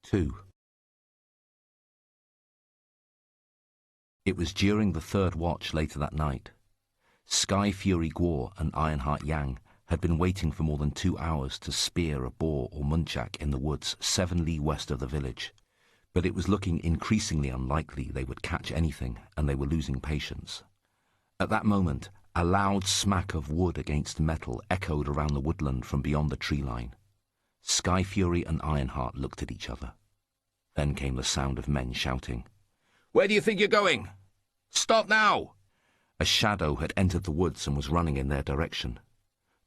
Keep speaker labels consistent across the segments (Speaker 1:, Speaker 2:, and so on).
Speaker 1: 2. It was during the third watch later that night. Sky Fury Guo and Ironheart Yang had been waiting for more than 2 hours to spear a boar or muntjac in the woods 7 li west of the village, but it was looking increasingly unlikely they would catch anything, and they were losing patience. At that moment, a loud smack of wood against metal echoed around the woodland from beyond the tree line. Sky Fury and Ironheart looked at each other. Then came the sound of men shouting. "Where do you think you're going? Stop now!" A shadow had entered the woods and was running in their direction.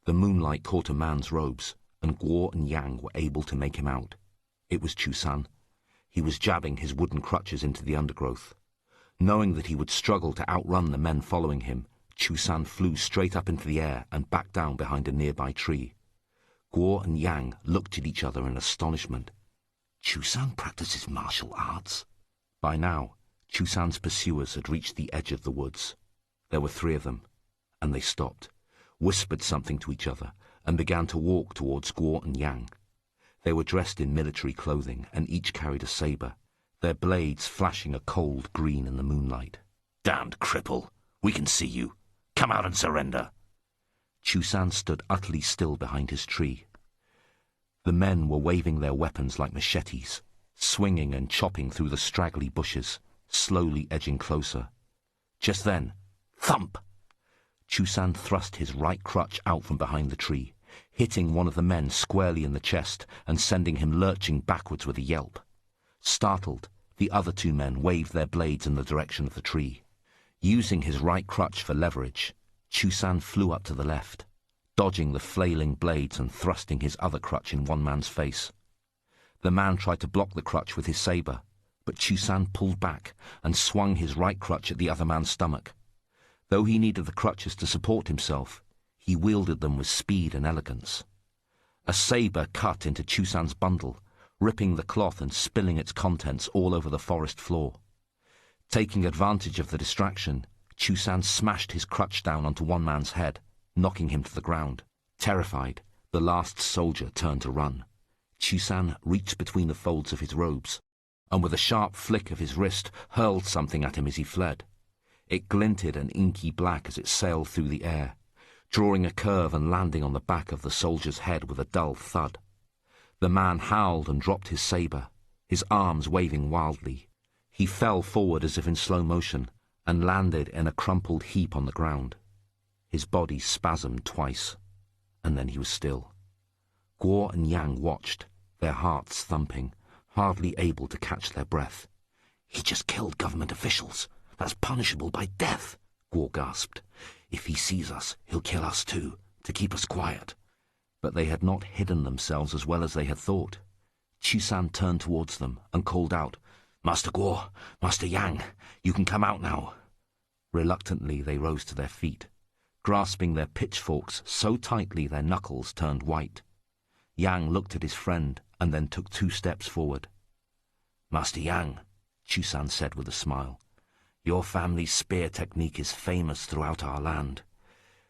Speaker 1: The moonlight caught a man's robes, and Guo and Yang were able to make him out. It was Chusan. He was jabbing his wooden crutches into the undergrowth. Knowing that he would struggle to outrun the men following him, Chusan flew straight up into the air and backed down behind a nearby tree. Guo and Yang looked at each other in astonishment. Chusan practices martial arts? By now, Chusan's pursuers had reached the edge of the woods. There were 3 of them, and they stopped, whispered something to each other, and began to walk towards Guo and Yang. They were dressed in military clothing, and each carried a saber, their blades flashing a cold green in the moonlight. "Damned cripple! We can see you! Come out and surrender!" Chusan stood utterly still behind his tree. The men were waving their weapons like machetes, swinging and chopping through the straggly bushes, slowly edging closer. Just then, thump! Chusan thrust his right crutch out from behind the tree, hitting one of the men squarely in the chest and sending him lurching backwards with a yelp. Startled, the other 2 men waved their blades in the direction of the tree. Using his right crutch for leverage, Chusan flew up to the left, dodging the flailing blades and thrusting his other crutch in one man's face. The man tried to block the crutch with his saber, but Chusan pulled back and swung his right crutch at the other man's stomach. Though he needed the crutches to support himself, he wielded them with speed and elegance. A saber cut into Chusan's bundle, ripping the cloth and spilling its contents all over the forest floor. Taking advantage of the distraction, Chusan smashed his crutch down onto one man's head, knocking him to the ground. Terrified, the last soldier turned to run. Chusan reached between the folds of his robes, and with a sharp flick of his wrist hurled something at him as he fled. It glinted an inky black as it sailed through the air, drawing a curve and landing on the back of the soldier's head with a dull thud. The man howled and dropped his saber, his arms waving wildly. He fell forward as if in slow motion and landed in a crumpled heap on the ground. His body spasmed twice, and then he was still. Guo and Yang watched, their hearts thumping, hardly able to catch their breath. "He just killed government officials. That's punishable by death," Guo gasped. "If he sees us, he'll kill us too, to keep us quiet." But they had not hidden themselves as well as they had thought. Chusan turned towards them and called out, "Master Guo, Master Yang, you can come out now." Reluctantly they rose to their feet, grasping their pitchforks so tightly their knuckles turned white. Yang looked at his friend and then took 2 steps forward. "Master Yang," Chusan said with a smile, "your family's spear technique is famous throughout our land.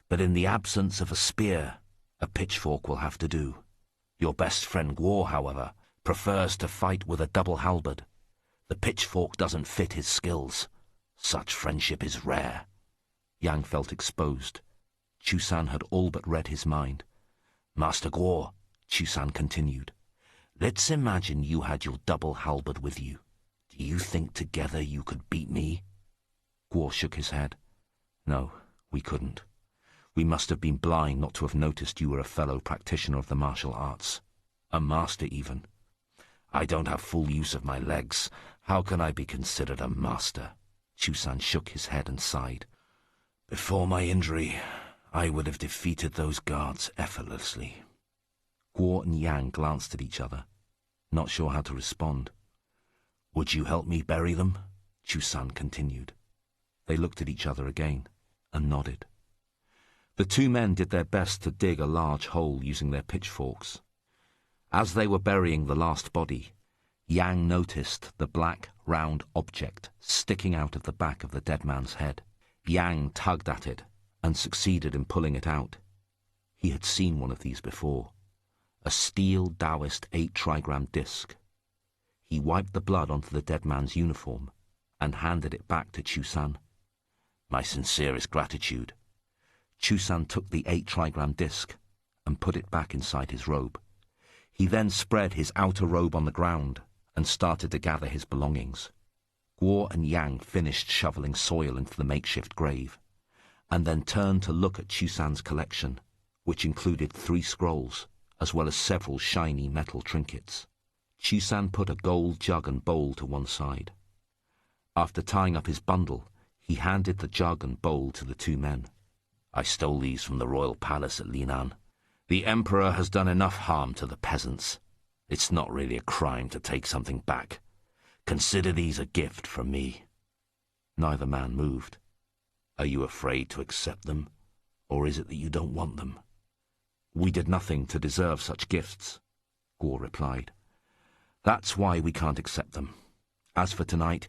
Speaker 1: But in the absence of a spear, a pitchfork will have to do. Your best friend Guo, however, prefers to fight with a double halberd. The pitchfork doesn't fit his skills. Such friendship is rare." Yang felt exposed. Chusan had all but read his mind. "Master Guo," Chusan continued, "let's imagine you had your double halberd with you. Do you think together you could beat me?" Guo shook his head. "No, we couldn't. We must have been blind not to have noticed you were a fellow practitioner of the martial arts. A master, even." "I don't have full use of my legs. How can I be considered a master?" Chusan shook his head and sighed. "Before my injury, I would have defeated those guards effortlessly." Guo and Yang glanced at each other, not sure how to respond. "Would you help me bury them?" Chusan continued. They looked at each other again and nodded. The 2 men did their best to dig a large hole using their pitchforks. As they were burying the last body, Yang noticed the black, round object sticking out of the back of the dead man's head. Yang tugged at it and succeeded in pulling it out. He had seen one of these before, a steel Taoist 8 Trigram disc. He wiped the blood onto the dead man's uniform and handed it back to Chusan. My sincerest gratitude. Chusan took the 8 trigram disc and put it back inside his robe. He then spread his outer robe on the ground and started to gather his belongings. Guo and Yang finished shoveling soil into the makeshift grave, and then turned to look at Chusan's collection, which included 3 scrolls, as well as several shiny metal trinkets. Chusan put a gold jug and bowl to one side. After tying up his bundle, he handed the jug and bowl to the 2 men. I stole these from the royal palace at Linan. The emperor has done enough harm to the peasants. It's not really a crime to take something back. Consider these a gift from me. Neither man moved. Are you afraid to accept them, or is it that you don't want them? We did nothing to deserve such gifts, Guo replied. That's why we can't accept them. As for tonight,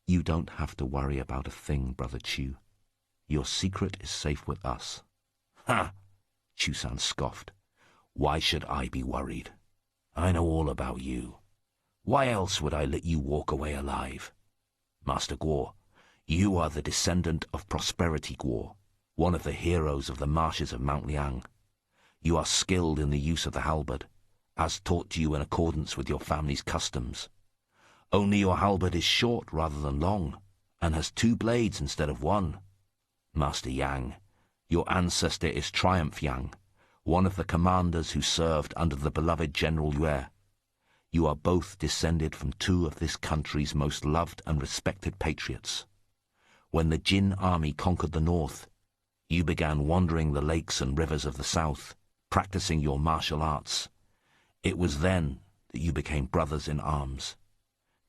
Speaker 1: you don't have to worry about a thing, Brother Qiu. Your secret is safe with us. Ha! Chusan scoffed. Why should I be worried? I know all about you. Why else would I let you walk away alive? Master Guo, you are the descendant of Prosperity Guo, one of the heroes of the marshes of Mount Liang. You are skilled in the use of the halberd, as taught to you in accordance with your family's customs. Only your halberd is short rather than long, and has 2 blades instead of 1. Master Yang, your ancestor is Triumph Yang, one of the commanders who served under the beloved General Yue. You are both descended from 2 of this country's most loved and respected patriots. When the Jin army conquered the north, you began wandering the lakes and rivers of the south, practicing your martial arts. It was then that you became brothers in arms.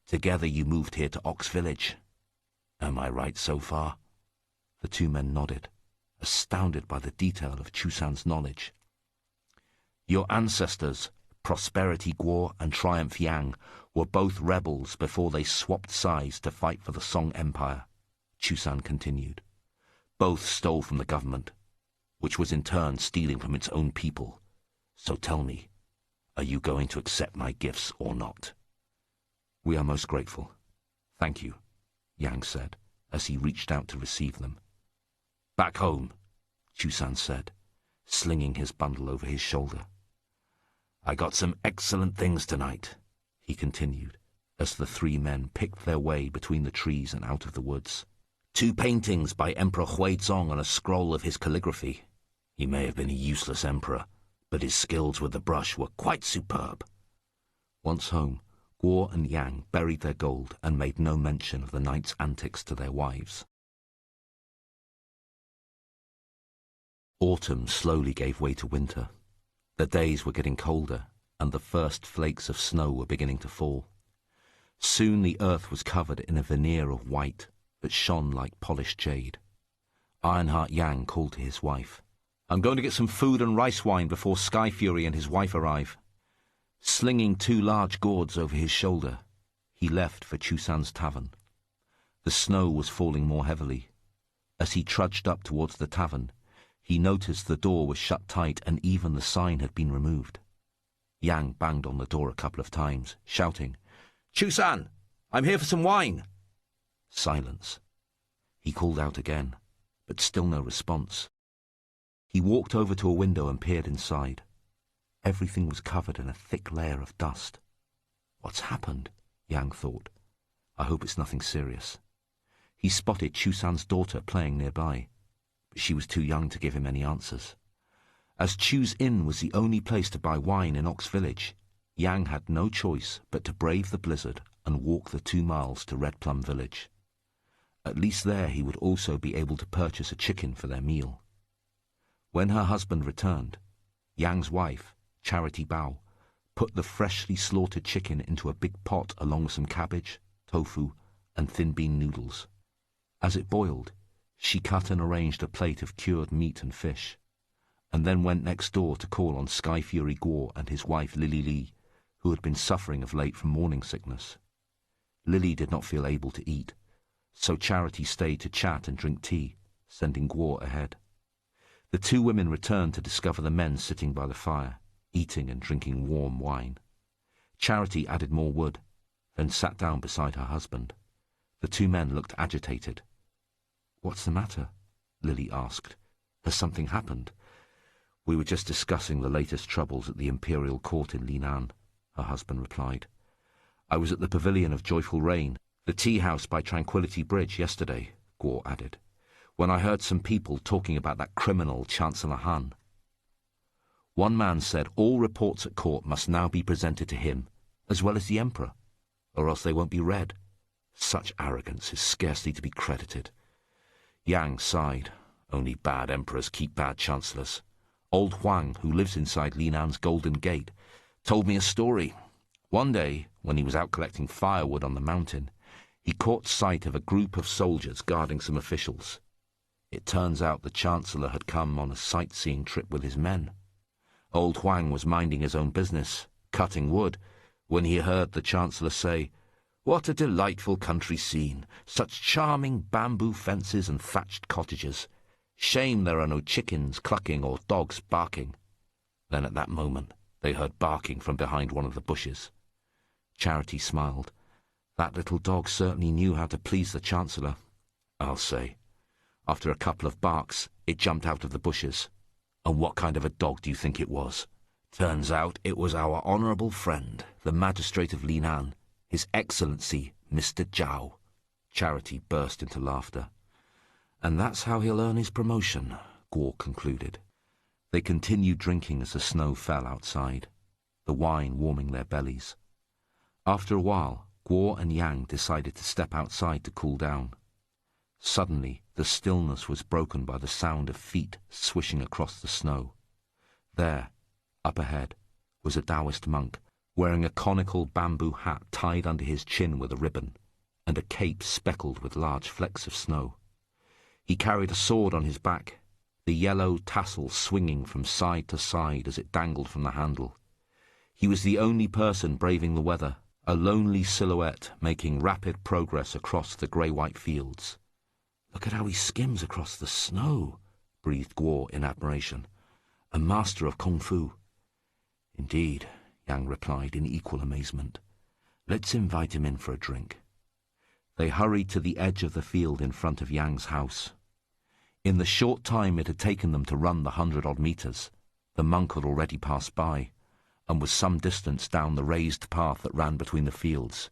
Speaker 1: Together you moved here to Ox Village. Am I right so far? The 2 men nodded, astounded by the detail of Chusan's knowledge. Your ancestors, Prosperity Guo and Triumph Yang, were both rebels before they swapped sides to fight for the Song Empire, Chusan continued. Both stole from the government, which was in turn stealing from its own people. So tell me, are you going to accept my gifts or not? We are most grateful. Thank you, Yang said, as he reached out to receive them. Back home, Chusan said, slinging his bundle over his shoulder. I got some excellent things tonight, he continued, as the 3 men picked their way between the trees and out of the woods. 2 paintings by Emperor Huizong on a scroll of his calligraphy. He may have been a useless emperor, but his skills with the brush were quite superb. Once home, Guo and Yang buried their gold and made no mention of the night's antics to their wives. Autumn slowly gave way to winter. The days were getting colder, and the first flakes of snow were beginning to fall. Soon the earth was covered in a veneer of white that shone like polished jade. Ironheart Yang called to his wife. I'm going to get some food and rice wine before Sky Fury and his wife arrive. Slinging 2 large gourds over his shoulder, he left for Chusan's tavern. The snow was falling more heavily. As he trudged up towards the tavern, he noticed the door was shut tight and even the sign had been removed. Yang banged on the door a couple of times, shouting, Chusan, I'm here for some wine. Silence. He called out again, but still no response. He walked over to a window and peered inside. Everything was covered in a thick layer of dust. What's happened? Yang thought. I hope it's nothing serious. He spotted Chusan's daughter playing nearby, but she was too young to give him any answers. As Chu's inn was the only place to buy wine in Ox Village, Yang had no choice but to brave the blizzard and walk the 2 miles to Red Plum Village. At least there he would also be able to purchase a chicken for their meal. When her husband returned, Yang's wife, Charity Bao, put the freshly slaughtered chicken into a big pot along with some cabbage, tofu, and thin bean noodles. As it boiled, she cut and arranged a plate of cured meat and fish, and then went next door to call on Sky Fury Guo and his wife Lily Li, who had been suffering of late from morning sickness. Lily did not feel able to eat, so Charity stayed to chat and drink tea, sending Guo ahead. The 2 women returned to discover the men sitting by the fire, eating and drinking warm wine. Charity added more wood, then sat down beside her husband. The two men looked agitated. "What's the matter?" Lily asked. "Has something happened?" "We were just discussing the latest troubles at the imperial court in Linan," her husband replied. "I was at the Pavilion of Joyful Rain, the tea-house by Tranquility Bridge, yesterday," Guo added, "when I heard some people talking about that criminal Chancellor Han. One man said all reports at court must now be presented to him, as well as the Emperor, or else they won't be read. Such arrogance is scarcely to be credited." Yang sighed. "Only bad emperors keep bad chancellors. Old Huang, who lives inside Linan's Golden Gate, told me a story. One day, when he was out collecting firewood on the mountain, he caught sight of a group of soldiers guarding some officials. It turns out the Chancellor had come on a sightseeing trip with his men. Old Huang was minding his own business, cutting wood, when he heard the Chancellor say, 'What a delightful country scene! Such charming bamboo fences and thatched cottages. Shame there are no chickens clucking or dogs barking.' Then at that moment they heard barking from behind one of the bushes. Charity smiled. That little dog certainly knew how to please the Chancellor, I'll say. After a couple of barks, it jumped out of the bushes. And what kind of a dog do you think it was? Turns out it was our honourable friend, the magistrate of Linan, His Excellency, Mr. Zhao." Charity burst into laughter. "And that's how he'll earn his promotion," Guo concluded. They continued drinking as the snow fell outside, the wine warming their bellies. After a while, Guo and Yang decided to step outside to cool down. Suddenly, the stillness was broken by the sound of feet swishing across the snow. There, up ahead, was a Taoist monk, wearing a conical bamboo hat tied under his chin with a ribbon, and a cape speckled with large flecks of snow. He carried a sword on his back, the yellow tassel swinging from side to side as it dangled from the handle. He was the only person braving the weather, a lonely silhouette making rapid progress across the grey-white fields. "Look at how he skims across the snow," breathed Guo in admiration. "A master of kung fu." "Indeed," Yang replied in equal amazement. "Let's invite him in for a drink." They hurried to the edge of the field in front of Yang's house. In the short time it had taken them to run the 100-odd meters, the monk had already passed by, and was some distance down the raised path that ran between the fields.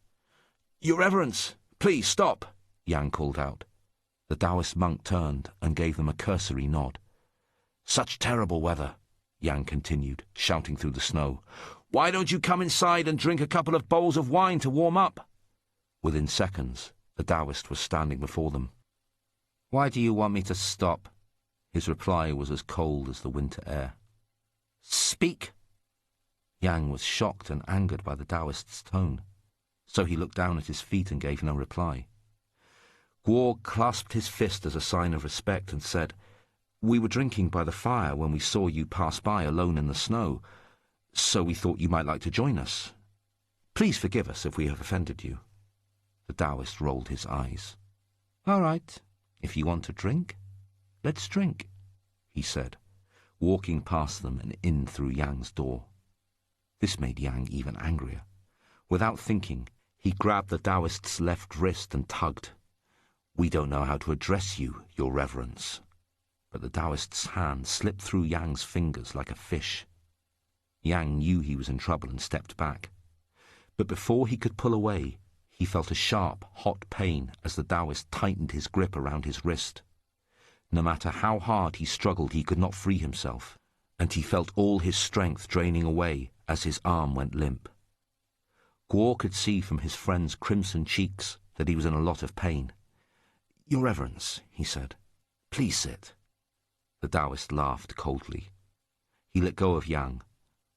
Speaker 1: "Your Reverence, please stop," Yang called out. The Taoist monk turned and gave them a cursory nod. "Such terrible weather," Yang continued, shouting through the snow. "Why don't you come inside and drink a couple of bowls of wine to warm up?" Within seconds, the Taoist was standing before them. "Why do you want me to stop?" His reply was as cold as the winter air. "Speak!" Yang was shocked and angered by the Taoist's tone, so he looked down at his feet and gave no reply. Guo clasped his fist as a sign of respect and said, "We were drinking by the fire when we saw you pass by alone in the snow, so we thought you might like to join us. Please forgive us if we have offended you." The Taoist rolled his eyes. "All right, if you want to drink, let's drink," he said, walking past them and in through Yang's door. This made Yang even angrier. Without thinking, he grabbed the Taoist's left wrist and tugged. "We don't know how to address you, Your Reverence." But the Taoist's hand slipped through Yang's fingers like a fish. Yang knew he was in trouble and stepped back. But before he could pull away, he felt a sharp, hot pain as the Taoist tightened his grip around his wrist. No matter how hard he struggled, he could not free himself, and he felt all his strength draining away as his arm went limp. Guo could see from his friend's crimson cheeks that he was in a lot of pain. "Your Reverence," he said, "please sit." The Taoist laughed coldly. He let go of Yang,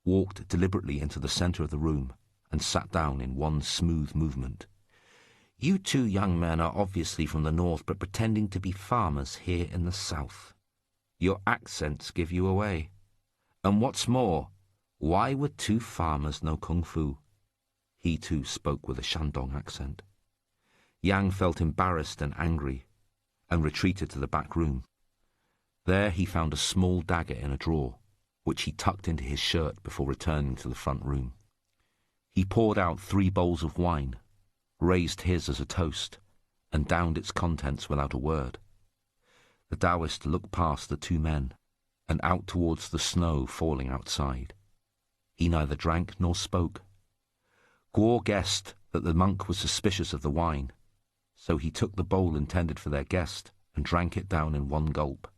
Speaker 1: walked deliberately into the center of the room, and sat down in one smooth movement. "You two young men are obviously from the north, but pretending to be farmers here in the south. Your accents give you away. And what's more, why would two farmers know kung fu?" He too spoke with a Shandong accent. Yang felt embarrassed and angry, and retreated to the back room. There he found a small dagger in a drawer, which he tucked into his shirt before returning to the front room. He poured out 3 bowls of wine, raised his as a toast, and downed its contents without a word. The Taoist looked past the two men and out towards the snow falling outside. He neither drank nor spoke. Guo guessed that the monk was suspicious of the wine, so he took the bowl intended for their guest and drank it down in one gulp.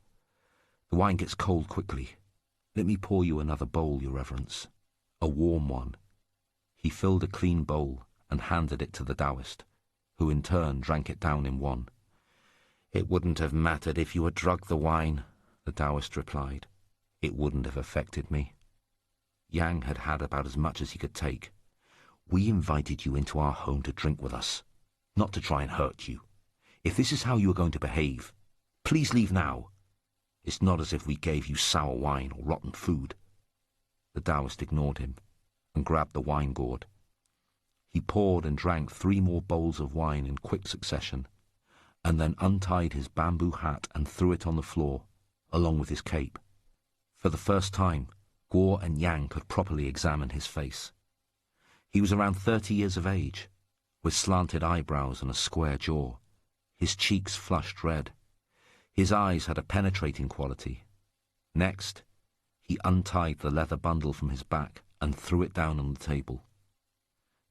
Speaker 1: "The wine gets cold quickly. Let me pour you another bowl, Your Reverence. A warm one." He filled a clean bowl and handed it to the Taoist, who in turn drank it down in one. "It wouldn't have mattered if you had drugged the wine," the Taoist replied. "It wouldn't have affected me." Yang had had about as much as he could take. "We invited you into our home to drink with us, not to try and hurt you. If this is how you are going to behave, please leave now. It's not as if we gave you sour wine or rotten food." The Taoist ignored him and grabbed the wine gourd. He poured and drank 3 more bowls of wine in quick succession, and then untied his bamboo hat and threw it on the floor, along with his cape. For the first time, Guo and Yang could properly examine his face. He was around 30 years of age, with slanted eyebrows and a square jaw. His cheeks flushed red. His eyes had a penetrating quality. Next, he untied the leather bundle from his back and threw it down on the table.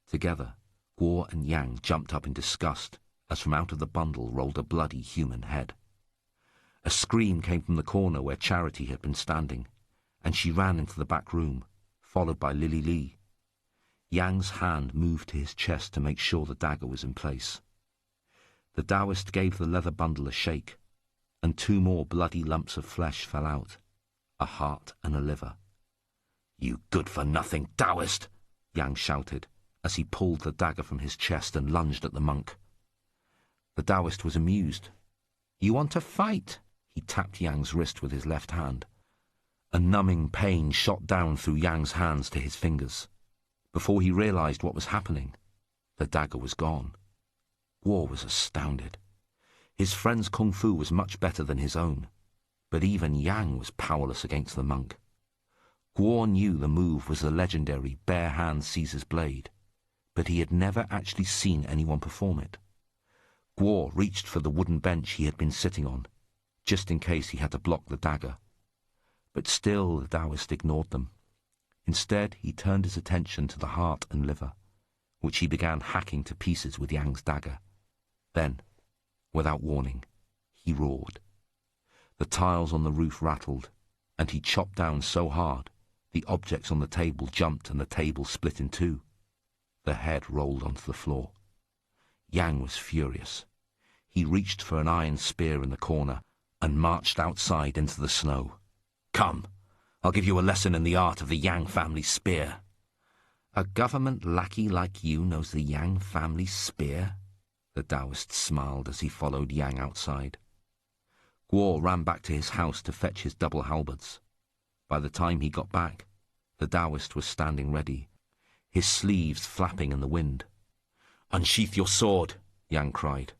Speaker 1: Together, Guo and Yang jumped up in disgust as from out of the bundle rolled a bloody human head. A scream came from the corner where Charity had been standing, and she ran into the back room, followed by Lily Lee. Yang's hand moved to his chest to make sure the dagger was in place. The Taoist gave the leather bundle a shake, and 2 more bloody lumps of flesh fell out, a heart and a liver. "You good-for-nothing Taoist!" Yang shouted, as he pulled the dagger from his chest and lunged at the monk. The Taoist was amused. "You want to fight?" He tapped Yang's wrist with his left hand. A numbing pain shot down through Yang's hands to his fingers. Before he realized what was happening, the dagger was gone. Guo was astounded. His friend's kung fu was much better than his own, but even Yang was powerless against the monk. Guo knew the move was the legendary bare-hand Caesar's blade, but he had never actually seen anyone perform it. Guo reached for the wooden bench he had been sitting on, just in case he had to block the dagger. But still the Taoist ignored them. Instead, he turned his attention to the heart and liver, which he began hacking to pieces with Yang's dagger. Then, without warning, he roared. The tiles on the roof rattled, and he chopped down so hard, the objects on the table jumped and the table split in 2. The head rolled onto the floor. Yang was furious. He reached for an iron spear in the corner and marched outside into the snow. "Come, I'll give you a lesson in the art of the Yang family spear." "A government lackey like you knows the Yang family spear?" The Taoist smiled as he followed Yang outside. Guo ran back to his house to fetch his double halberds. By the time he got back, the Taoist was standing ready, his sleeves flapping in the wind. "Unsheath your sword," Yang cried.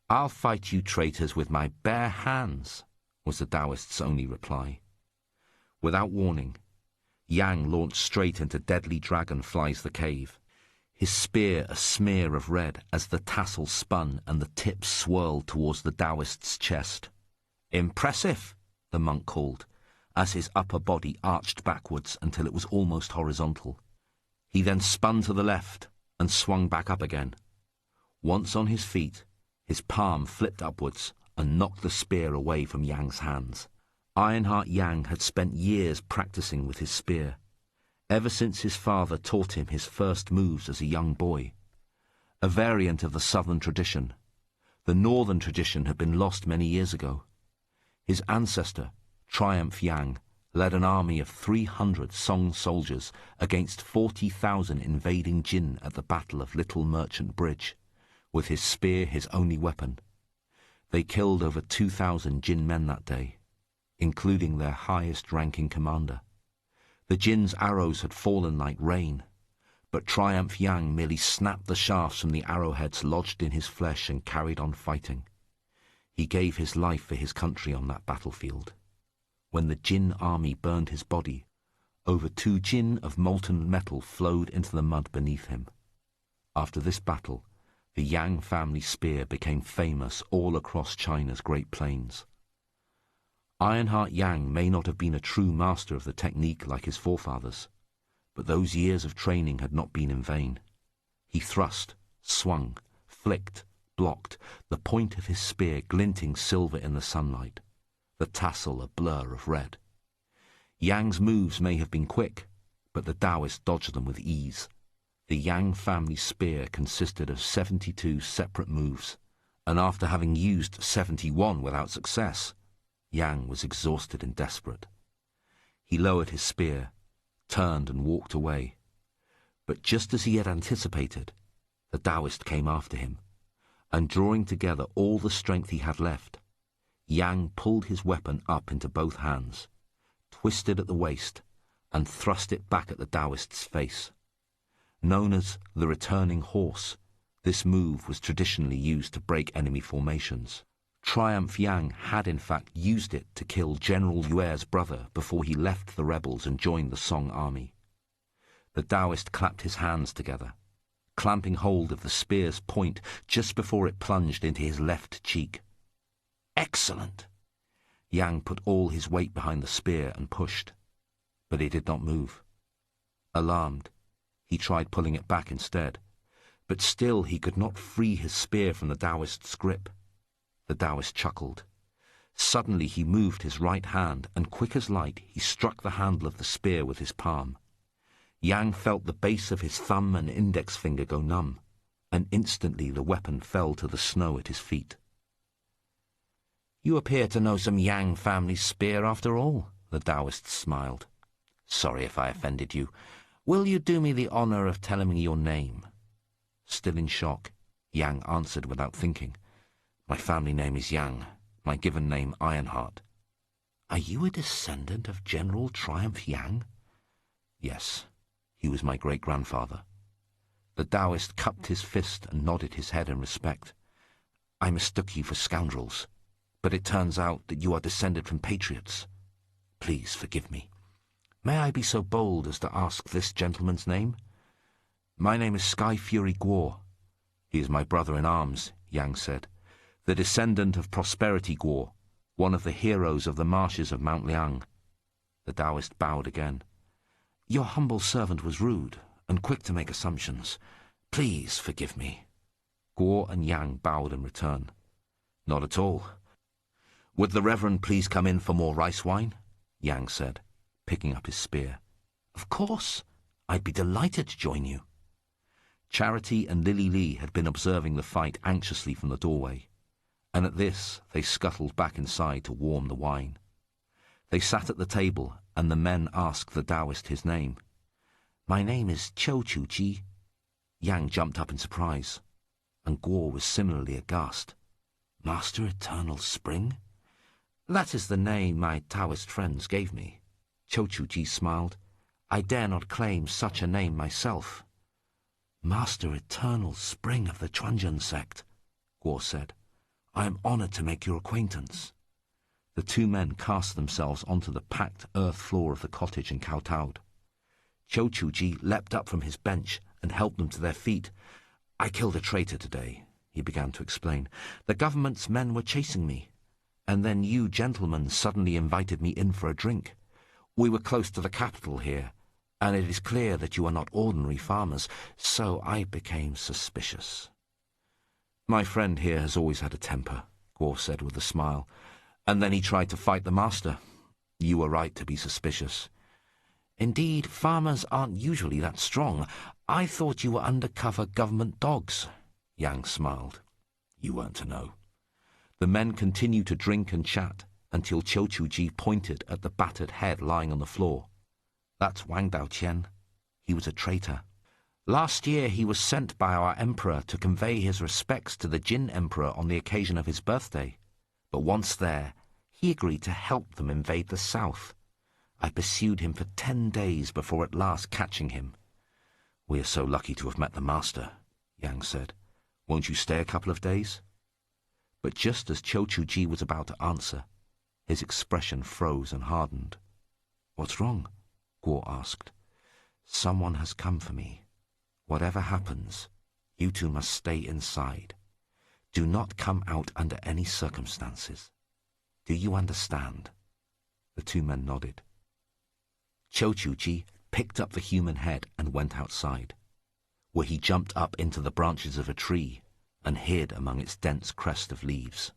Speaker 1: "I'll fight you traitors with my bare hands," was the Taoist's only reply. Without warning, Yang launched straight into Deadly Dragon Flies the Cave, his spear a smear of red as the tassel spun and the tip swirled towards the Taoist's chest. "Impressive," the monk called, as his upper body arched backwards until it was almost horizontal. He then spun to the left and swung back up again. Once on his feet, his palm flipped upwards and knocked the spear away from Yang's hands. Ironheart Yang had spent years practicing with his spear, ever since his father taught him his first moves as a young boy. A variant of the southern tradition, the northern tradition had been lost many years ago. His ancestor, Triumph Yang, led an army of 300 Song soldiers against 40,000 invading Jin at the Battle of Little Merchant Bridge, with his spear his only weapon. They killed over 2,000 Jin men that day, including their highest-ranking commander. The Jin's arrows had fallen like rain, but Triumph Yang merely snapped the shafts from the arrowheads lodged in his flesh and carried on fighting. He gave his life for his country on that battlefield. When the Jin army burned his body, over 2 Jin of molten metal flowed into the mud beneath him. After this battle, The Yang family spear became famous all across China's Great Plains. Ironheart Yang may not have been a true master of the technique like his forefathers, but those years of training had not been in vain. He thrust, swung, flicked, blocked, the point of his spear glinting silver in the sunlight, the tassel a blur of red. Yang's moves may have been quick, but the Taoist dodged them with ease. The Yang family spear consisted of 72 separate moves, and after having used 71 without success, Yang was exhausted and desperate. He lowered his spear, turned and walked away. But just as he had anticipated, the Taoist came after him, and drawing together all the strength he had left, Yang pulled his weapon up into both hands, twisted at the waist, and thrust it back at the Taoist's face. Known as the returning horse, this move was traditionally used to break enemy formations. Triumph Yang had in fact used it to kill General Yue's brother before he left the rebels and joined the Song army. The Taoist clapped his hands together, clamping hold of the spear's point just before it plunged into his left cheek. Excellent! Yang put all his weight behind the spear and pushed, but it did not move. Alarmed, he tried pulling it back instead, but still he could not free his spear from the Taoist's grip. The Taoist chuckled. Suddenly he moved his right hand, and quick as light he struck the handle of the spear with his palm. Yang felt the base of his thumb and index finger go numb, and instantly the weapon fell to the snow at his feet. "You appear to know some Yang family spear after all," the Taoist smiled. "Sorry if I offended you. Will you do me the honor of telling me your name?" Still in shock, Yang answered without thinking. "My family name is Yang, my given name Ironheart." "Are you a descendant of General Triumph Yang?" "Yes, he was my great-grandfather." The Taoist cupped his fist and nodded his head in respect. "I mistook you for scoundrels, but it turns out that you are descended from patriots. Please forgive me. May I be so bold as to ask this gentleman's name?" "My name is Sky Fury Guo. He is my brother in arms," Yang said, "the descendant of Prosperity Guo, one of the heroes of the marshes of Mount Liang." The Taoist bowed again. "Your humble servant was rude and quick to make assumptions. Please forgive me." Guo and Yang bowed in return. "Not at all. Would the Reverend please come in for more rice wine?" Yang said, picking up his spear. "Of course. I'd be delighted to join you." Charity and Lily Lee had been observing the fight anxiously from the doorway, and at this they scuttled back inside to warm the wine. They sat at the table, and the men asked the Taoist his name. "My name is Chuji." Yang jumped up in surprise, and Guo was similarly aghast. "Master Eternal Spring?" "That is the name my Taoist friends gave me." Chuji smiled. "I dare not claim such a name myself." "Master Eternal Spring of the Chuanjun sect," Guo said. "I am honored to make your acquaintance." The two men cast themselves onto the packed earth floor of the cottage and kowtowed. Chuji leapt up from his bench and helped them to their feet. "I killed a traitor today," he began to explain. "The government's men were chasing me, and then you gentlemen suddenly invited me in for a drink. We were close to the capital here, and it is clear that you are not ordinary farmers, so I became suspicious." "My friend here has always had a temper," Guo said with a smile, "and then he tried to fight the master. You were right to be suspicious." "Indeed, farmers aren't usually that strong. I thought you were undercover government dogs." Yang smiled. "You weren't to know." The men continued to drink and chat until Chuji pointed at the battered head lying on the floor. "That's Wang Daoqian. He was a traitor. Last year he was sent by our emperor to convey his respects to the Jin emperor on the occasion of his birthday. But once there, he agreed to help them invade the south. I pursued him for 10 days before at last catching him." "We are so lucky to have met the master," Yang said. "Won't you stay a couple of days?" But just as Chuji was about to answer, his expression froze and hardened. "What's wrong?" Guo asked. "Someone has come for me. Whatever happens, You two must stay inside. Do not come out under any circumstances. Do you understand?" The two men nodded. Chu Ji picked up the human head and went outside, where he jumped up into the branches of a tree and hid among its dense crest of leaves.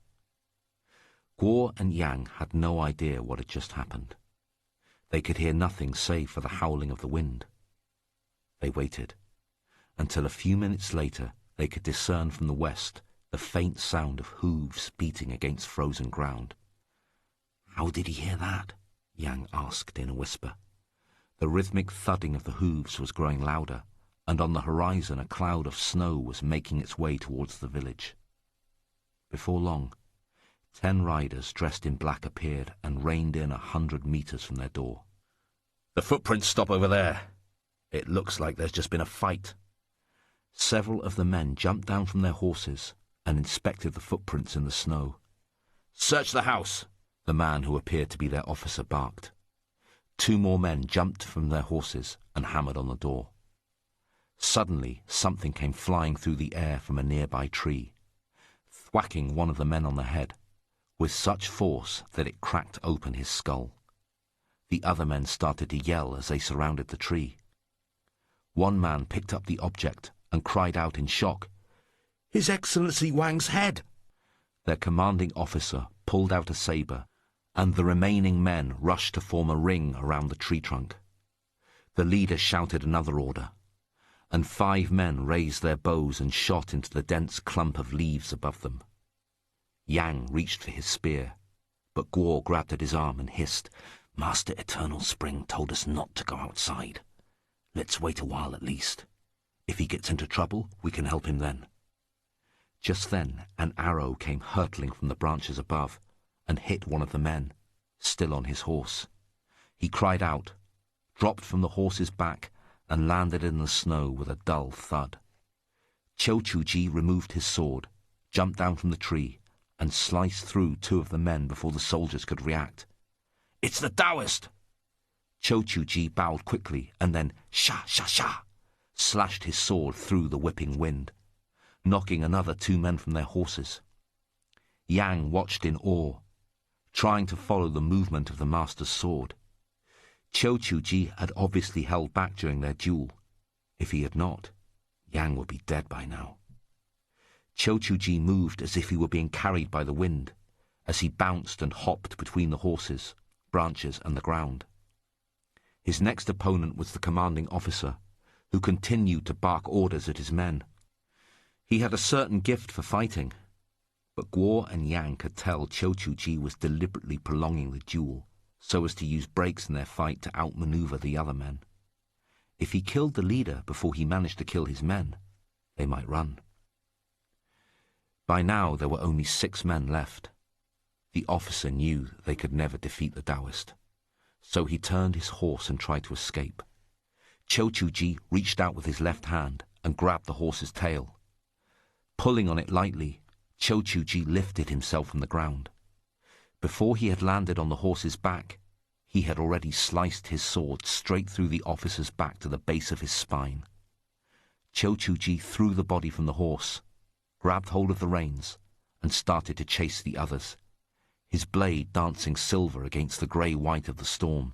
Speaker 1: Guo and Yang had no idea what had just happened. They could hear nothing save for the howling of the wind. They waited, until a few minutes later they could discern from the west the faint sound of hooves beating against frozen ground. "How did he hear that?" Yang asked in a whisper. The rhythmic thudding of the hooves was growing louder, and on the horizon a cloud of snow was making its way towards the village. Before long, 10 riders dressed in black appeared and reined in 100 meters from their door. "The footprints stop over there. It looks like there's just been a fight." Several of the men jumped down from their horses and inspected the footprints in the snow. "Search the house," the man who appeared to be their officer barked. 2 more men jumped from their horses and hammered on the door. Suddenly, something came flying through the air from a nearby tree, thwacking one of the men on the head, with such force that it cracked open his skull. The other men started to yell as they surrounded the tree. One man picked up the object and cried out in shock, "His Excellency Wang's head!" Their commanding officer pulled out a saber, and the remaining men rushed to form a ring around the tree trunk. The leader shouted another order, and 5 men raised their bows and shot into the dense clump of leaves above them. Yang reached for his spear, but Guo grabbed at his arm and hissed, "Master Eternal Spring told us not to go outside. Let's wait a while at least. If he gets into trouble, we can help him then." Just then, an arrow came hurtling from the branches above and hit one of the men, still on his horse. He cried out, dropped from the horse's back, and landed in the snow with a dull thud. Chuji removed his sword, jumped down from the tree, and sliced through 2 of the men before the soldiers could react. "It's the Taoist!" Chuji bowed quickly and then, sha, sha, sha, slashed his sword through the whipping wind, knocking another 2 men from their horses. Yang watched in awe, trying to follow the movement of the master's sword. Chuji had obviously held back during their duel. If he had not, Yang would be dead by now. Chuji moved as if he were being carried by the wind, as he bounced and hopped between the horses, branches, and the ground. His next opponent was the commanding officer, who continued to bark orders at his men. He had a certain gift for fighting, but Guo and Yang could tell Chuji was deliberately prolonging the duel so as to use breaks in their fight to outmaneuver the other men. If he killed the leader before he managed to kill his men, they might run. By now there were only 6 men left. The officer knew they could never defeat the Taoist, so he turned his horse and tried to escape. Chuji reached out with his left hand and grabbed the horse's tail. Pulling on it lightly, Chuji lifted himself from the ground. Before he had landed on the horse's back, he had already sliced his sword straight through the officer's back to the base of his spine. Chuji threw the body from the horse, grabbed hold of the reins, and started to chase the others, his blade dancing silver against the grey-white of the storm.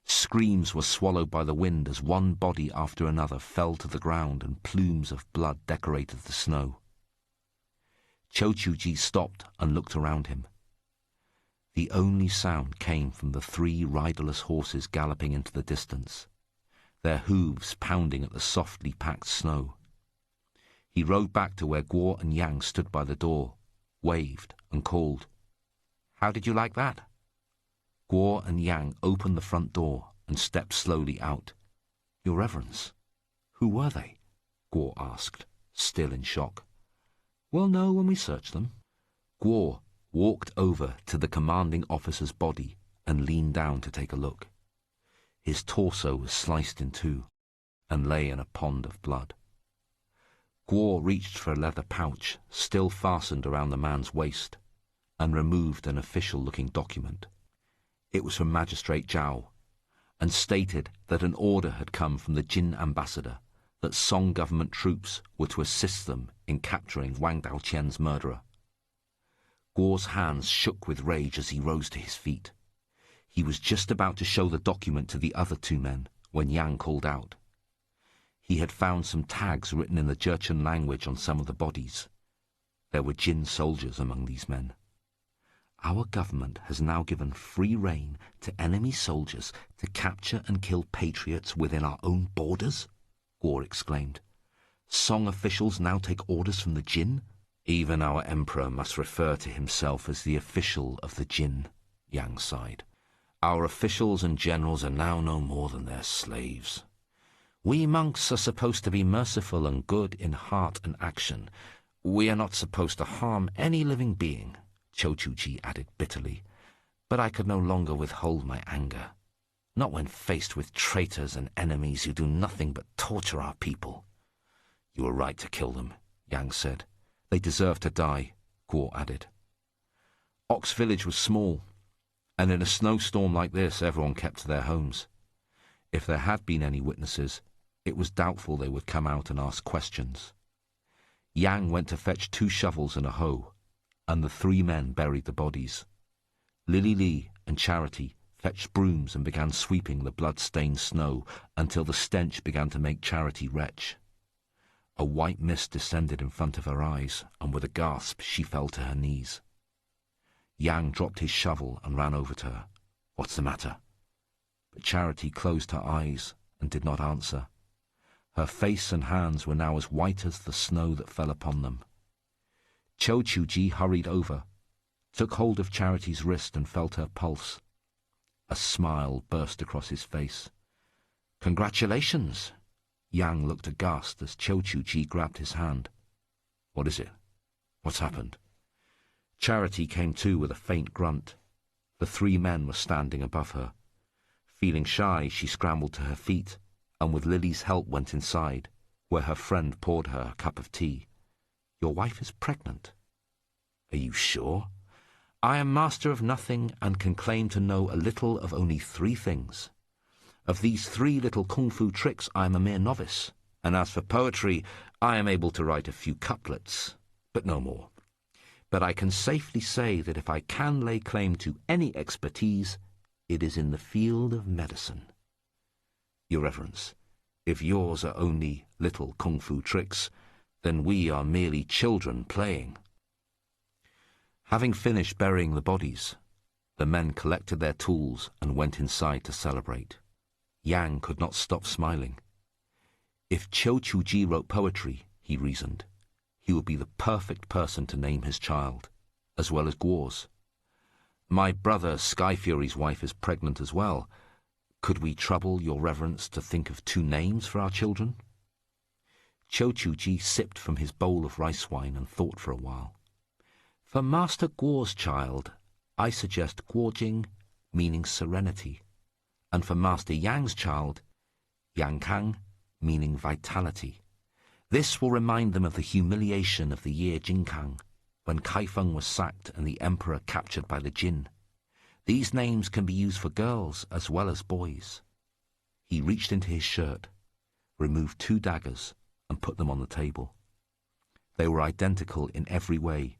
Speaker 1: Screams were swallowed by the wind as one body after another fell to the ground and plumes of blood decorated the snow. Chuji stopped and looked around him. The only sound came from the 3 riderless horses galloping into the distance, their hooves pounding at the softly packed snow. He rode back to where Guo and Yang stood by the door, waved and called, "How did you like that?" Guo and Yang opened the front door and stepped slowly out. "Your Reverence, who were they?" Guo asked, still in shock. "We'll know when we search them." Guo walked over to the commanding officer's body and leaned down to take a look. His torso was sliced in 2 and lay in a pond of blood. Guo reached for a leather pouch still fastened around the man's waist and removed an official-looking document. It was from Magistrate Zhao and stated that an order had come from the Jin ambassador that Song government troops were to assist them in capturing Wang Daoqian's murderer. Guo's hands shook with rage as he rose to his feet. He was just about to show the document to the other two men when Yang called out. He had found some tags written in the Jurchen language on some of the bodies. There were Jin soldiers among these men. Our government has now given free rein to enemy soldiers to capture and kill patriots within our own borders? Guo exclaimed. Song officials now take orders from the Jin? Even our emperor must refer to himself as the official of the Jin, Yang sighed. Our officials and generals are now no more than their slaves. We monks are supposed to be merciful and good in heart and action. We are not supposed to harm any living being, Chuji added bitterly. But I could no longer withhold my anger. Not when faced with traitors and enemies who do nothing but torture our people. You were right to kill them, Yang said. They deserve to die, Guo added. Ox Village was small, and in a snowstorm like this everyone kept to their homes. If there had been any witnesses, it was doubtful they would come out and ask questions. Yang went to fetch 2 shovels and a hoe, and the 3 men buried the bodies. Lily Lee and Charity fetched brooms and began sweeping the blood-stained snow until the stench began to make Charity retch. A white mist descended in front of her eyes, and with a gasp she fell to her knees. Yang dropped his shovel and ran over to her. What's the matter? But Charity closed her eyes and did not answer. Her face and hands were now as white as the snow that fell upon them. Chuji hurried over, took hold of Charity's wrist and felt her pulse. A smile burst across his face. Congratulations! Yang looked aghast as Chuji grabbed his hand. What is it? What's happened? Charity came to with a faint grunt. The 3 men were standing above her. Feeling shy, she scrambled to her feet, and with Lily's help went inside, where her friend poured her a cup of tea. Your wife is pregnant. Are you sure? I am master of nothing and can claim to know a little of only 3 things. Of these 3 little kung fu tricks I am a mere novice, and as for poetry, I am able to write a few couplets, but no more. But I can safely say that if I can lay claim to any expertise, it is in the field of medicine. Your Reverence, if yours are only little kung fu tricks, then we are merely children playing. Having finished burying the bodies, the men collected their tools and went inside to celebrate. Yang could not stop smiling. If Chuji wrote poetry, he reasoned, he would be the perfect person to name his child, as well as Guo's. My brother Sky Fury's wife is pregnant as well. Could we trouble your Reverence to think of 2 names for our children? Chuji sipped from his bowl of rice wine and thought for a while. For Master Guo's child, I suggest Guojing, meaning serenity, and for Master Yang's child, Yangkang, meaning vitality. This will remind them of the humiliation of the year Jinkang, when Kaifeng was sacked and the emperor captured by the Jin. These names can be used for girls as well as boys. He reached into his shirt, removed 2 daggers, and put them on the table. They were identical in every way,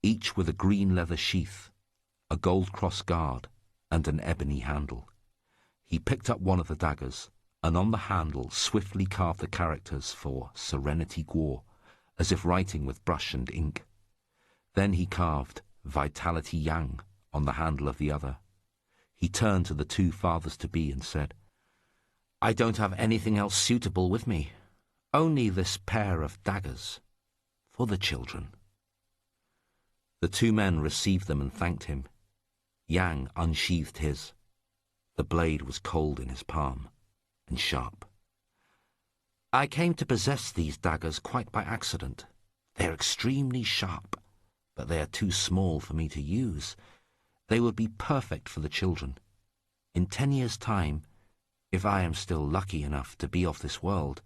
Speaker 1: each with a green leather sheath, a gold cross guard, and an ebony handle. He picked up one of the daggers, and on the handle swiftly carved the characters for Serenity Guo, as if writing with brush and ink. Then he carved Vitality Yang on the handle of the other. He turned to the 2 fathers-to-be and said, I don't have anything else suitable with me, only this pair of daggers, for the children. The 2 men received them and thanked him. Yang unsheathed his. The blade was cold in his palm and sharp. I came to possess these daggers quite by accident. They are extremely sharp, but they are too small for me to use. They would be perfect for the children. In 10 years' time, if I am still lucky enough to be off this world,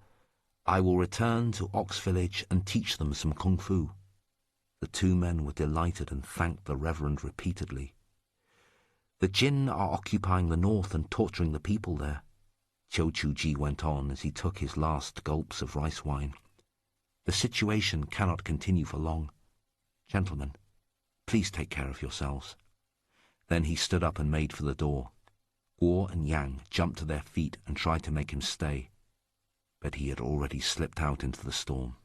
Speaker 1: I will return to Ox Village and teach them some kung fu. The 2 men were delighted and thanked the Reverend repeatedly. The Jin are occupying the north and torturing the people there. Chuji went on as he took his last gulps of rice wine. The situation cannot continue for long. Gentlemen, please take care of yourselves. Then he stood up and made for the door. Guo and Yang jumped to their feet and tried to make him stay, but he had already slipped out into the storm.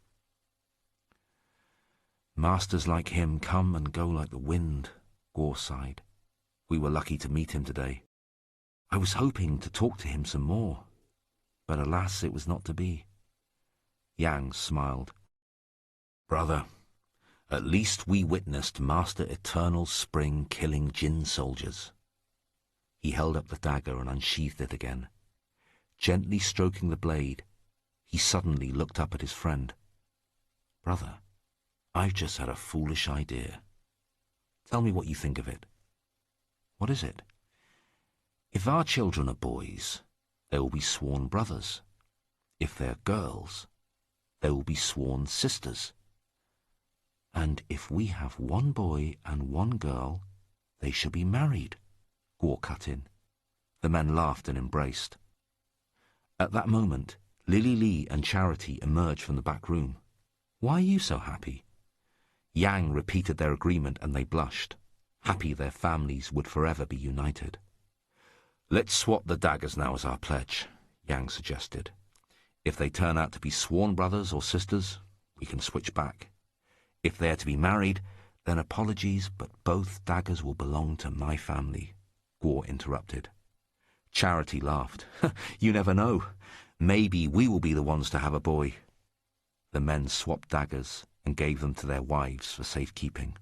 Speaker 1: Masters like him come and go like the wind, Guo sighed. We were lucky to meet him today. I was hoping to talk to him some more, but alas, it was not to be. Yang smiled. Brother, at least we witnessed Master Eternal's spring killing Jin soldiers. He held up the dagger and unsheathed it again. Gently stroking the blade, he suddenly looked up at his friend. Brother, I've just had a foolish idea. Tell me what you think of it. What is it? If our children are boys, they will be sworn brothers. If they're girls, they will be sworn sisters. And if we have one boy and one girl, they shall be married, Guo cut in. The men laughed and embraced. At that moment, Lily Lee and Charity emerged from the back room. Why are you so happy? Yang repeated their agreement and they blushed, happy their families would forever be united. Let's swap the daggers now as our pledge, Yang suggested. If they turn out to be sworn brothers or sisters, we can switch back. If they are to be married, then apologies, but both daggers will belong to my family, Guo interrupted. Charity laughed. You never know. Maybe we will be the ones to have a boy. The men swapped daggers and gave them to their wives for safekeeping.